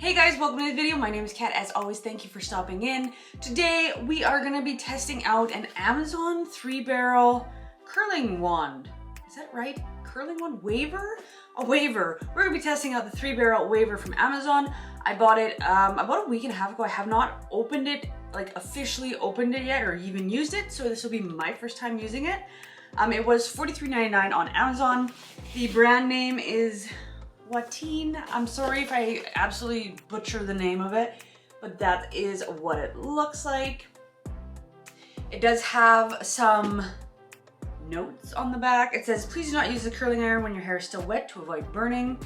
Hey guys, welcome to the video. My name is Kat. As always, thank you for stopping in. Today we are going to be testing out an Amazon 3-barrel curling wand. Is that right? Curling wand? Waver? A waver. We're going to be testing out the 3-barrel waver from Amazon. I bought it about a week and a half ago. I have not opened it, like officially opened it yet or even used it. So this will be my first time using it. It was $43.99 on Amazon. The brand name is Wateen. I'm sorry if I absolutely butcher the name of it, but that is what it looks like. It does have some notes on the back. It says, please do not use the curling iron when your hair is still wet to avoid burning.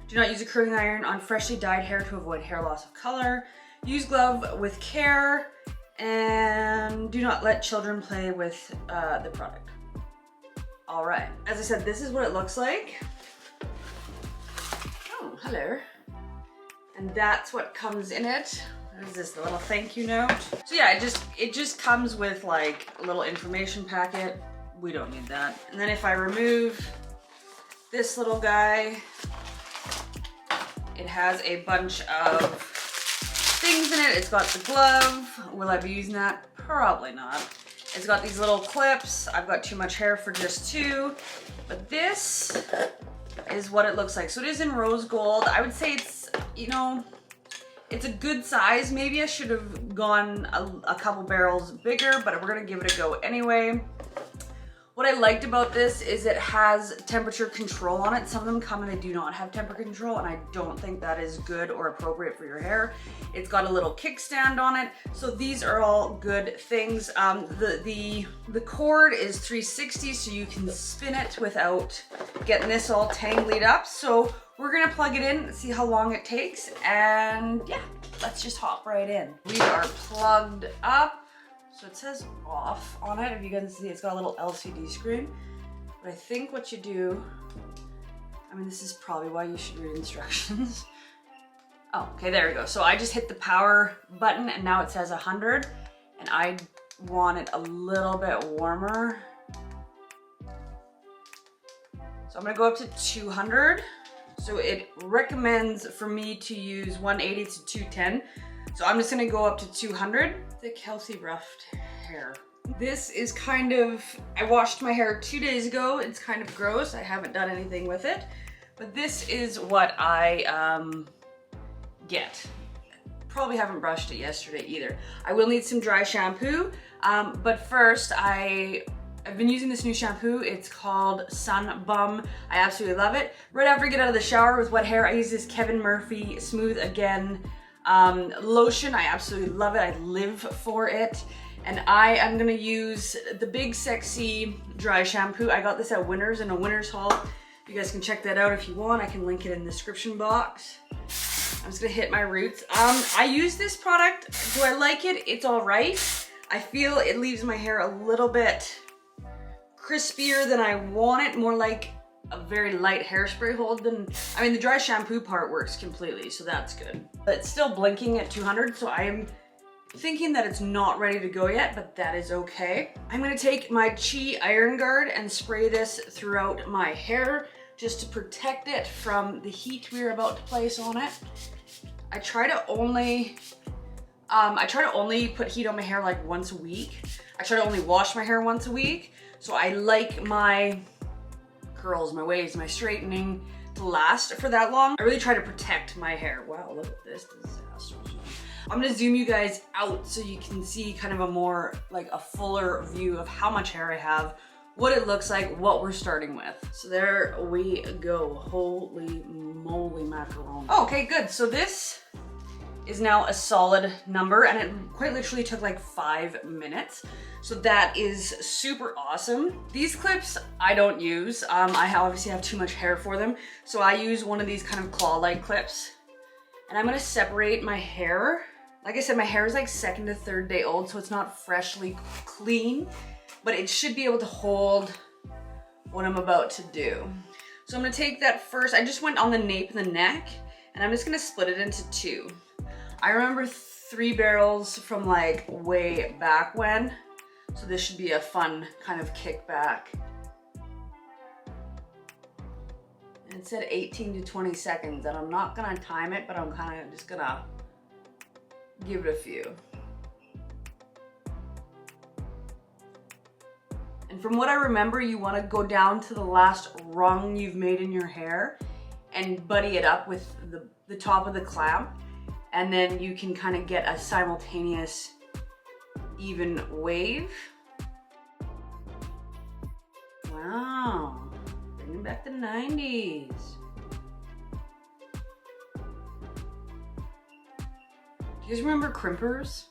Do not use a curling iron on freshly dyed hair to avoid hair loss of color. Use glove with care, and do not let children play with the product. All right, as I said, this is what it looks like. Oh, hello. And that's what comes in it. What is this, the little thank you note? So yeah, it just comes with like a little information packet. We don't need that. And then if I remove this little guy, it has a bunch of things in it. It's got the glove. Will I be using that? Probably not. It's got these little clips. I've got too much hair for just two, but this is what it looks like. So it is in rose gold. I would say it's, you know, it's a good size. Maybe I should have gone a couple barrels bigger, but we're gonna give it a go anyway. What I liked about this is it has temperature control on it. Some of them come and they do not have temperature control, and I don't think that is good or appropriate for your hair. It's got a little kickstand on it. So these are all good things. The cord is 360, so you can spin it without getting this all tangled up. So we're gonna plug it in, see how long it takes, and yeah, let's just hop right in. We are plugged up. So it says off on it. If you guys can see, it's got a little LCD screen. But I think what you do, I mean, this is probably why you should read instructions. Oh, okay, there we go. So I just hit the power button and now it says 100, and I want it a little bit warmer. So I'm gonna go up to 200. So it recommends for me to use 180 to 210. So I'm just gonna go up to 200. Thick, healthy, roughed hair. This is kind of, I washed my hair 2 days ago. It's kind of gross. I haven't done anything with it, but this is what I get. Probably haven't brushed it yesterday either. I will need some dry shampoo, but first I've been using this new shampoo. It's called Sun Bum. I absolutely love it. Right after I get out of the shower with wet hair, I use this Kevin Murphy Smooth Again lotion. I absolutely love it. I live for it. And I am gonna use the Big Sexy dry shampoo. I got this at Winners in a Winners haul. You guys can check that out if you want. I can link it in the description box. I'm just gonna hit my roots. I use this product. Do I like it? It's all right. I feel it leaves my hair a little bit crispier than I want it, more like a very light hairspray hold than, I mean, the dry shampoo part works completely, so that's good. But it's still blinking at 200, so I am thinking that it's not ready to go yet, but that is okay. I'm gonna take my Chi Iron Guard and spray this throughout my hair just to protect it from the heat we're about to place on it. I try to only put heat on my hair like once a week. I try to only wash my hair once a week. So I like my curls, my waves, my straightening to last for that long. I really try to protect my hair. Wow, look at this disaster. I'm gonna zoom you guys out so you can see kind of a more, like a fuller view of how much hair I have, what it looks like, what we're starting with. So there we go. Holy moly macaroni. Oh, okay, good. So this is now a solid number, and it quite literally took like 5 minutes. So that is super awesome. These clips I don't use. I obviously have too much hair for them. So I use one of these kind of claw-like clips, and I'm gonna separate my hair. Like I said, my hair is like 2nd to 3rd day old, so it's not freshly clean, but it should be able to hold what I'm about to do. So I'm gonna take that first. I just went on the nape and the neck, and I'm just gonna split it into 2. I remember 3 barrels from like way back when, so this should be a fun kind of kickback. And it said 18 to 20 seconds, and I'm not gonna time it, but I'm kind of just gonna give it a few. And from what I remember, you want to go down to the last rung you've made in your hair and buddy it up with the top of the clamp, and then you can kind of get a simultaneous even wave. Wow, bringing back the 90s. Do you guys remember crimpers?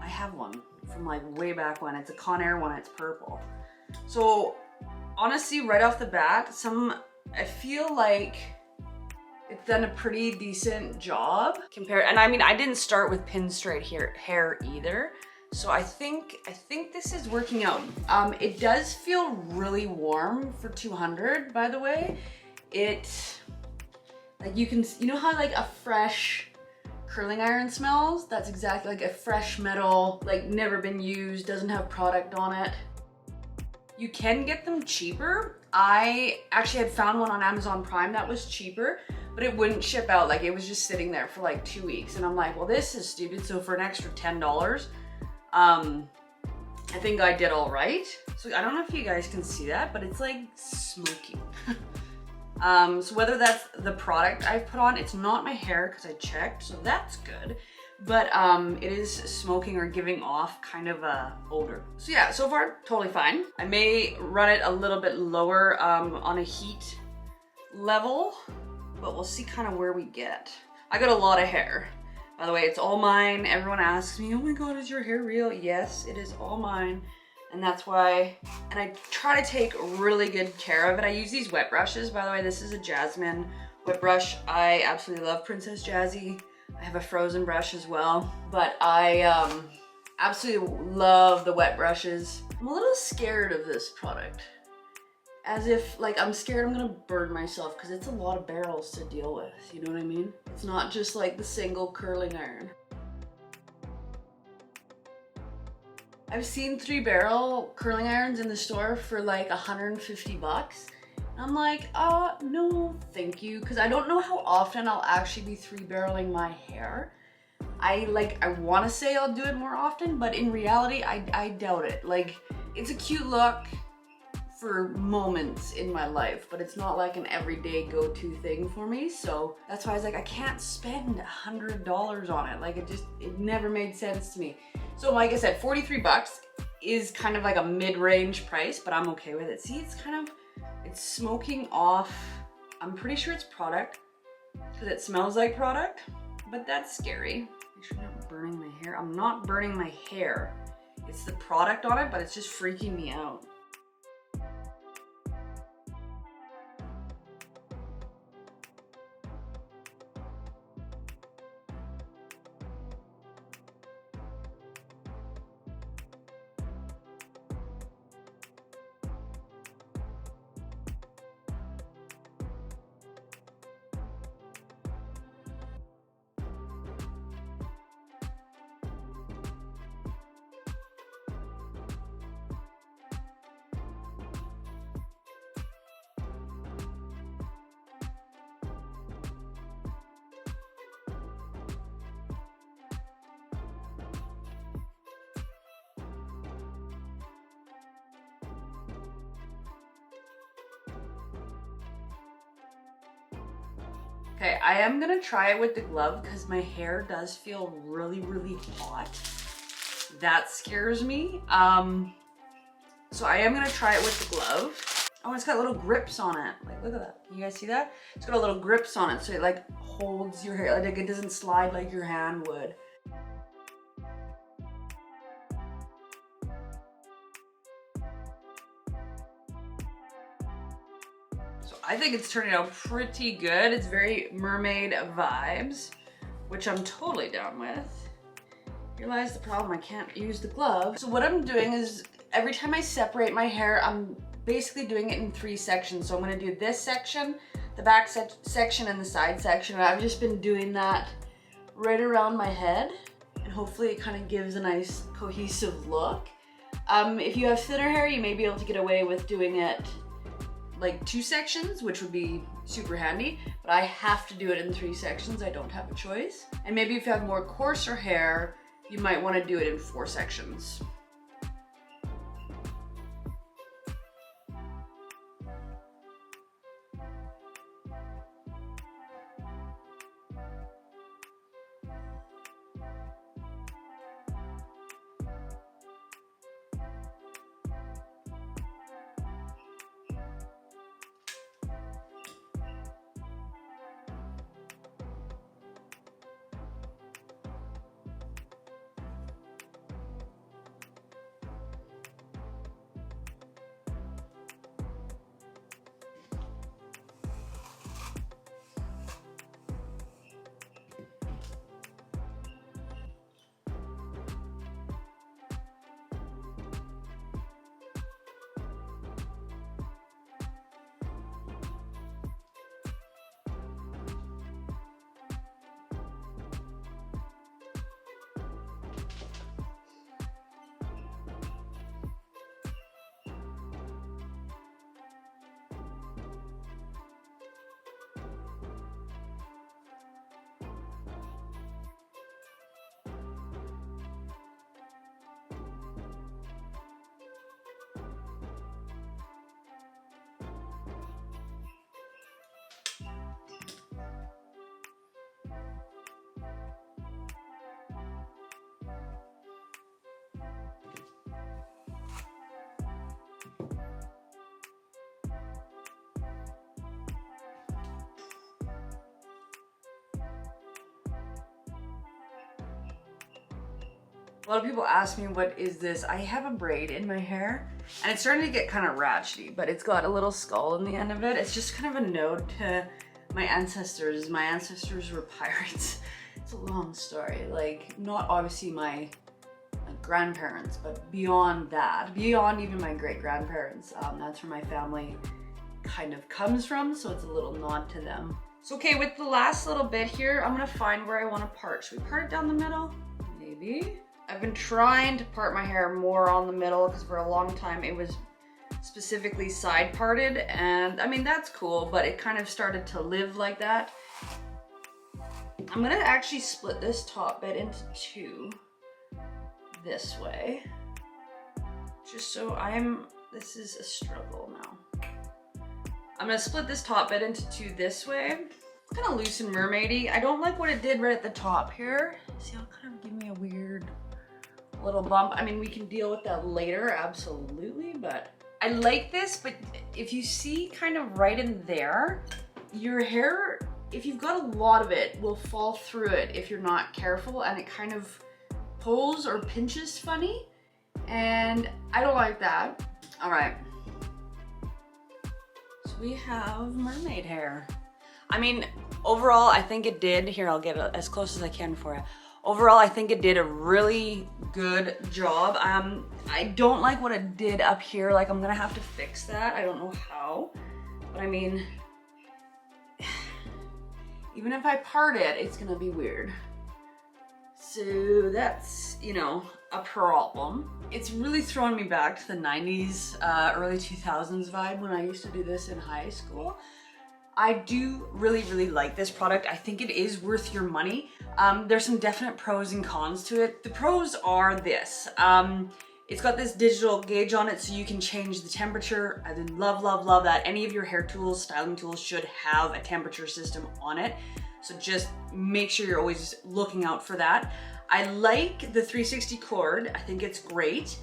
I have one from like way back when. It's a Conair one, it's purple. So honestly, right off the bat, I feel like it's done a pretty decent job compared, and I mean, I didn't start with pin straight hair either. So I think this is working out. It does feel really warm for 200, by the way. Like you know how like a fresh curling iron smells? That's exactly like a fresh metal, like never been used, doesn't have product on it. You can get them cheaper. I actually had found one on Amazon Prime that was cheaper, but it wouldn't ship out. Like it was just sitting there for like 2 weeks. And I'm like, well, this is stupid. So for an extra $10, I think I did all right. So I don't know if you guys can see that, but it's like smoking. So whether that's the product I've put on, it's not my hair because I checked, so that's good. But it is smoking or giving off kind of a odor. So yeah, so far totally fine. I may run it a little bit lower on a heat level, but we'll see kind of where we get. I got a lot of hair. By the way, it's all mine. Everyone asks me, oh my God, is your hair real? Yes, it is all mine. And that's why, and I try to take really good care of it. I use these wet brushes. By the way, this is a Jasmine wet brush. I absolutely love Princess Jazzy. I have a Frozen brush as well, but I absolutely love the wet brushes. I'm a little scared of this product. As if, like, I'm scared I'm gonna burn myself because it's a lot of barrels to deal with, you know what I mean? It's not just like the single curling iron. I've seen 3-barrel curling irons in the store for like 150 bucks. I'm like, no, thank you. Cause I don't know how often I'll actually be 3-barreling my hair. I wanna say I'll do it more often, but in reality, I doubt it. Like, it's a cute look for moments in my life, but it's not like an everyday go-to thing for me. So that's why I was like, I can't spend $100 on it. Like it never made sense to me. So like I said, 43 bucks is kind of like a mid-range price, but I'm okay with it. See, it's smoking off. I'm pretty sure it's product because it smells like product, but that's scary. Make sure I'm not burning my hair. I'm not burning my hair. It's the product on it, but it's just freaking me out. Okay, I am gonna try it with the glove because my hair does feel really, really hot. That scares me. So I am gonna try it with the glove. Oh, it's got little grips on it. Like, look at that. Can you guys see that? It's got a little grips on it, so it like holds your hair. Like it doesn't slide like your hand would. I think it's turning out pretty good. It's very mermaid vibes, which I'm totally down with. Here lies the problem, I can't use the glove. So what I'm doing is every time I separate my hair, I'm basically doing it in 3 sections. So I'm gonna do this section, the back section, and the side section. And I've just been doing that right around my head. And hopefully it kind of gives a nice cohesive look. If you have thinner hair, you may be able to get away with doing it like 2 sections, which would be super handy, but I have to do it in 3 sections. I don't have a choice. And maybe if you have more coarser hair, you might want to do it in 4 sections. A lot of people ask me, what is this? I have a braid in my hair and it's starting to get kind of ratchety, but it's got a little skull in the end of it. It's just kind of a nod to my ancestors. My ancestors were pirates. It's a long story. Like, not obviously my grandparents, but beyond that, beyond even my great-grandparents, that's where my family kind of comes from, so it's a little nod to them. So okay, with the last little bit here, I'm gonna find where I want to part. Should we part it down the middle? Maybe. I've been trying to part my hair more on the middle because for a long time it was specifically side parted, and I mean that's cool, but it kind of started to live like that. I'm gonna actually split this top bit into 2 this way, just so this is a struggle now. I'm gonna split this top bit into 2 this way. It's kind of loose and mermaidy. I don't like what it did right at the top here. See, it'll kind of give me a weird little bump. I mean, we can deal with that later, absolutely, but I like this, but if you see kind of right in there, your hair, if you've got a lot of it, will fall through it if you're not careful, and it kind of pulls or pinches funny, and I don't like that. All right, so we have mermaid hair. I mean, overall, I think it did, here, I'll get as close as I can for you. Overall, I think it did a really good job. I don't like what it did up here. Like, I'm gonna have to fix that. I don't know how, but I mean, even if I part it, it's gonna be weird. So that's, you know, a problem. It's really thrown me back to the 90s, early 2000s vibe when I used to do this in high school. I do really, really like this product. I think it is worth your money. There's some definite pros and cons to it. The pros are this. It's got this digital gauge on it so you can change the temperature. I love, love, love that. Any of your hair tools, styling tools should have a temperature system on it. So just make sure you're always looking out for that. I like the 360 cord. I think it's great.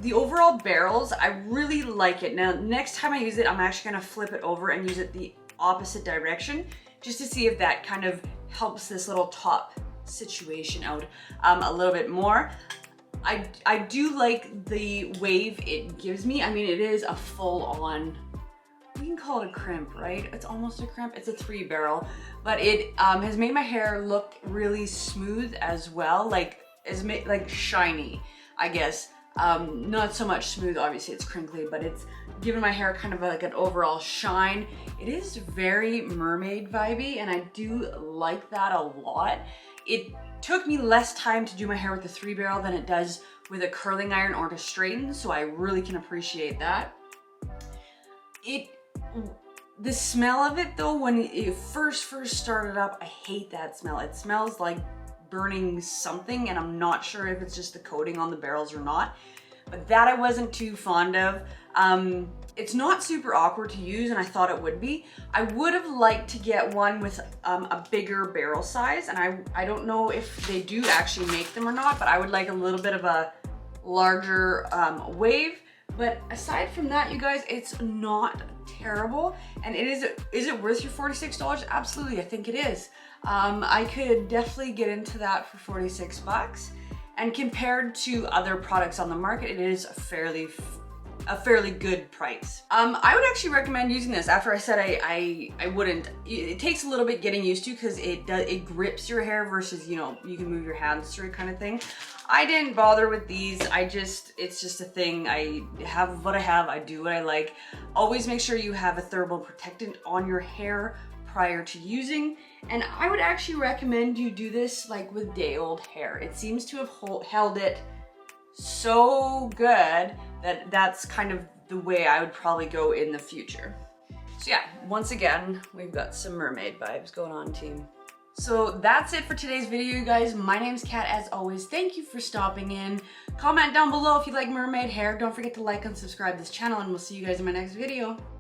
The overall barrels, I really like it. Now, next time I use it, I'm actually gonna flip it over and use it the opposite direction just to see if that kind of helps this little top situation out a little bit more. I do like the wave it gives me. I mean, it is a full-on, we can call it a crimp, right? It's almost a crimp. It's a 3 barrel, but it has made my hair look really smooth as well. Like, it's made like shiny, I guess. Not so much smooth, obviously it's crinkly, but it's given my hair kind of like an overall shine. It is very mermaid vibey, and I do like that a lot. It took me less time to do my hair with the 3 barrel than it does with a curling iron or to straighten, so I really can appreciate that. The smell of it though, when it first started up, I hate that smell. It smells like burning something, and I'm not sure if it's just the coating on the barrels or not, but that I wasn't too fond of. It's not super awkward to use, and I thought it would be. I would have liked to get one with a bigger barrel size, and I don't know if they do actually make them or not, but I would like a little bit of a larger wave. But aside from that, you guys, it's not terrible. And is it worth your $46? Absolutely, I think it is. I could definitely get into that for 46 bucks. And compared to other products on the market, it is a fairly good price. I would actually recommend using this. After I said I wouldn't, it takes a little bit getting used to because it grips your hair versus, you know, you can move your hands through kind of thing. I didn't bother with these. It's just a thing. I have what I have. I do what I like. Always make sure you have a thermal protectant on your hair prior to using. And I would actually recommend you do this like with day old hair. It seems to have held it so good that that's kind of the way I would probably go in the future. So yeah, once again, we've got some mermaid vibes going on, team. So that's it for today's video, you guys. My name's Kat, as always. Thank you for stopping in. Comment down below if you like mermaid hair. Don't forget to like and subscribe this channel, and we'll see you guys in my next video.